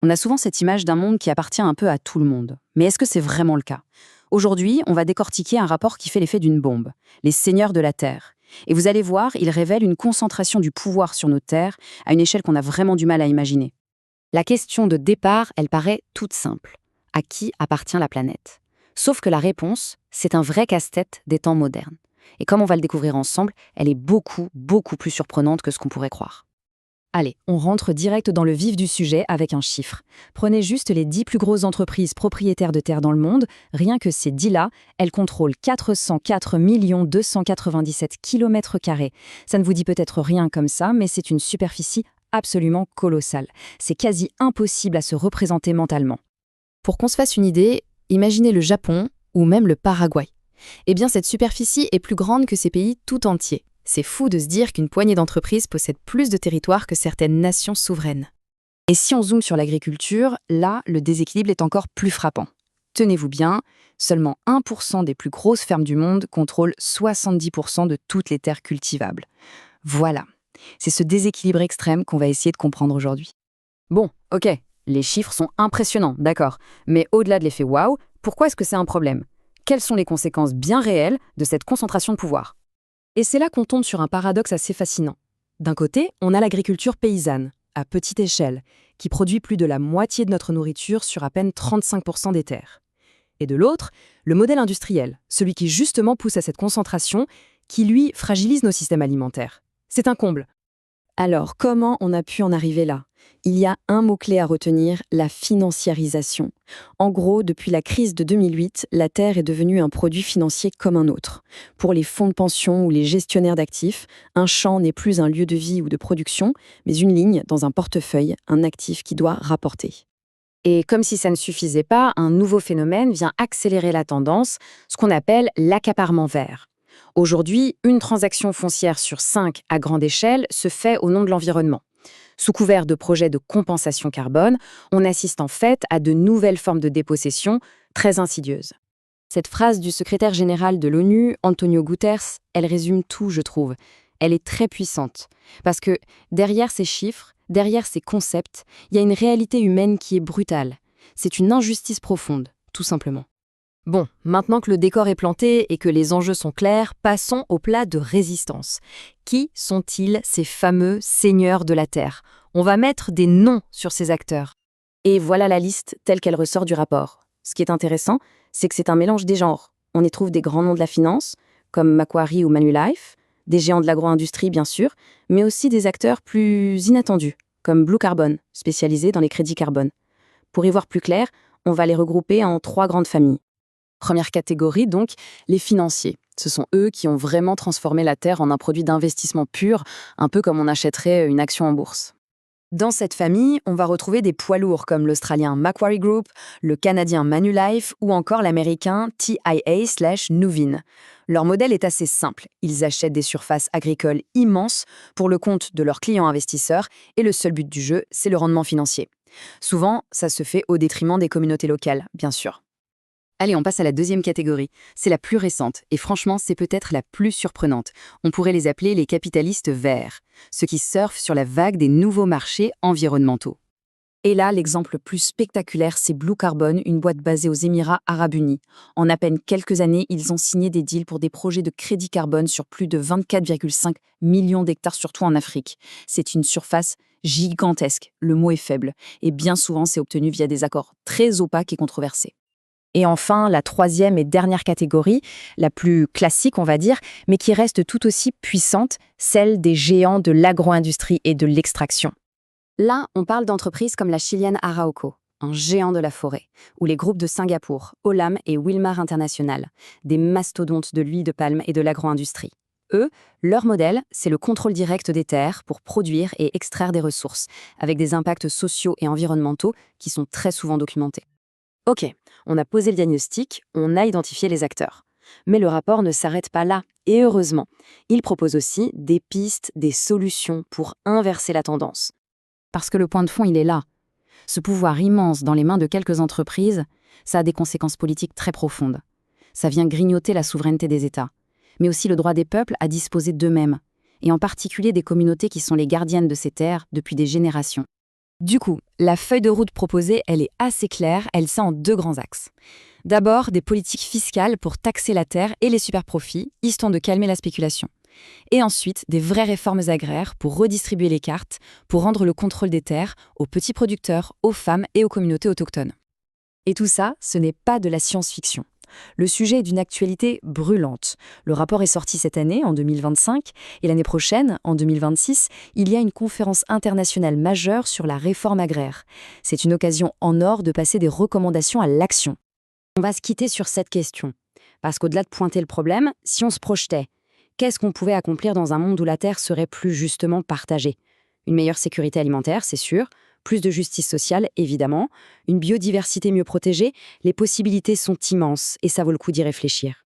On a souvent cette image d'un monde qui appartient un peu à tout le monde. Mais est-ce que c'est vraiment le cas? Aujourd'hui, on va décortiquer un rapport qui fait l'effet d'une bombe, les seigneurs de la Terre. Et vous allez voir, il révèle une concentration du pouvoir sur nos terres à une échelle qu'on a vraiment du mal à imaginer. La question de départ, elle paraît toute simple. À qui appartient la planète? Sauf que la réponse, c'est un vrai casse-tête des temps modernes. Et comme on va le découvrir ensemble, elle est beaucoup, beaucoup plus surprenante que ce qu'on pourrait croire. Allez, on rentre direct dans le vif du sujet avec un chiffre. Prenez juste les 10 plus grosses entreprises propriétaires de terres dans le monde. Rien que ces 10-là, elles contrôlent 404 297 km². Ça ne vous dit peut-être rien comme ça, mais c'est une superficie absolument colossale. C'est quasi impossible à se représenter mentalement. Pour qu'on se fasse une idée, imaginez le Japon ou même le Paraguay. Eh bien, cette superficie est plus grande que ces pays tout entiers. C'est fou de se dire qu'une poignée d'entreprises possède plus de territoire que certaines nations souveraines. Et si on zoome sur l'agriculture, là, le déséquilibre est encore plus frappant. Tenez-vous bien, seulement 1% des plus grosses fermes du monde contrôlent 70% de toutes les terres cultivables. Voilà, c'est ce déséquilibre extrême qu'on va essayer de comprendre aujourd'hui. Bon, ok, les chiffres sont impressionnants, d'accord, mais au-delà de l'effet waouh, pourquoi est-ce que c'est un problème? Quelles sont les conséquences bien réelles de cette concentration de pouvoir? Et c'est là qu'on tombe sur un paradoxe assez fascinant. D'un côté, on a l'agriculture paysanne, à petite échelle, qui produit plus de la moitié de notre nourriture sur à peine 35% des terres. Et de l'autre, le modèle industriel, celui qui justement pousse à cette concentration, qui lui fragilise nos systèmes alimentaires. C'est un comble. Alors, comment on a pu en arriver là? Il y a un mot-clé à retenir, la financiarisation. En gros, depuis la crise de 2008, la terre est devenue un produit financier comme un autre. Pour les fonds de pension ou les gestionnaires d'actifs, un champ n'est plus un lieu de vie ou de production, mais une ligne dans un portefeuille, un actif qui doit rapporter. Et comme si ça ne suffisait pas, un nouveau phénomène vient accélérer la tendance, ce qu'on appelle l'accaparement vert. Aujourd'hui, une transaction foncière sur 5 à grande échelle se fait au nom de l'environnement. Sous couvert de projets de compensation carbone, on assiste en fait à de nouvelles formes de dépossession très insidieuses. Cette phrase du secrétaire général de l'ONU, Antonio Guterres, elle résume tout, je trouve. Elle est très puissante. Parce que derrière ces chiffres, derrière ces concepts, il y a une réalité humaine qui est brutale. C'est une injustice profonde, tout simplement. Bon, maintenant que le décor est planté et que les enjeux sont clairs, passons au plat de résistance. Qui sont-ils, ces fameux seigneurs de la Terre? On va mettre des noms sur ces acteurs. Et voilà la liste telle qu'elle ressort du rapport. Ce qui est intéressant, c'est que c'est un mélange des genres. On y trouve des grands noms de la finance, comme Macquarie ou Manulife, des géants de l'agro-industrie bien sûr, mais aussi des acteurs plus inattendus, comme Blue Carbon, spécialisé dans les crédits carbone. Pour y voir plus clair, on va les regrouper en 3 grandes familles. Première catégorie, donc, les financiers. Ce sont eux qui ont vraiment transformé la Terre en un produit d'investissement pur, un peu comme on achèterait une action en bourse. Dans cette famille, on va retrouver des poids lourds comme l'Australien Macquarie Group, le Canadien Manulife ou encore l'Américain TIA/Nuveen. Leur modèle est assez simple. Ils achètent des surfaces agricoles immenses pour le compte de leurs clients investisseurs et le seul but du jeu, c'est le rendement financier. Souvent, ça se fait au détriment des communautés locales, bien sûr. Allez, on passe à la deuxième catégorie. C'est la plus récente, et franchement, c'est peut-être la plus surprenante. On pourrait les appeler les capitalistes verts, ceux qui surfent sur la vague des nouveaux marchés environnementaux. Et là, l'exemple le plus spectaculaire, c'est Blue Carbon, une boîte basée aux Émirats arabes unis. En à peine quelques années, ils ont signé des deals pour des projets de crédit carbone sur plus de 24,5 millions d'hectares, surtout en Afrique. C'est une surface gigantesque, le mot est faible, et bien souvent, c'est obtenu via des accords très opaques et controversés. Et enfin, la troisième et dernière catégorie, la plus classique on va dire, mais qui reste tout aussi puissante, celle des géants de l'agro-industrie et de l'extraction. Là, on parle d'entreprises comme la chilienne Arauco, un géant de la forêt, ou les groupes de Singapour, Olam et Wilmar International, des mastodontes de l'huile de palme et de l'agro-industrie. Eux, leur modèle, c'est le contrôle direct des terres pour produire et extraire des ressources, avec des impacts sociaux et environnementaux qui sont très souvent documentés. Ok, on a posé le diagnostic, on a identifié les acteurs. Mais le rapport ne s'arrête pas là, et heureusement. Il propose aussi des pistes, des solutions pour inverser la tendance. Parce que le point de fond, il est là. Ce pouvoir immense dans les mains de quelques entreprises, ça a des conséquences politiques très profondes. Ça vient grignoter la souveraineté des États, mais aussi le droit des peuples à disposer d'eux-mêmes, et en particulier des communautés qui sont les gardiennes de ces terres depuis des générations. Du coup, la feuille de route proposée, elle est assez claire, elle s'est en 2 grands axes. D'abord, des politiques fiscales pour taxer la terre et les superprofits, histoire de calmer la spéculation. Et ensuite, des vraies réformes agraires pour redistribuer les cartes, pour rendre le contrôle des terres aux petits producteurs, aux femmes et aux communautés autochtones. Et tout ça, ce n'est pas de la science-fiction. Le sujet est d'une actualité brûlante. Le rapport est sorti cette année, en 2025, et l'année prochaine, en 2026, il y a une conférence internationale majeure sur la réforme agraire. C'est une occasion en or de passer des recommandations à l'action. On va se quitter sur cette question. Parce qu'au-delà de pointer le problème, si on se projetait, qu'est-ce qu'on pouvait accomplir dans un monde où la terre serait plus justement partagée? Une meilleure sécurité alimentaire, c'est sûr, plus de justice sociale, évidemment, une biodiversité mieux protégée, les possibilités sont immenses et ça vaut le coup d'y réfléchir.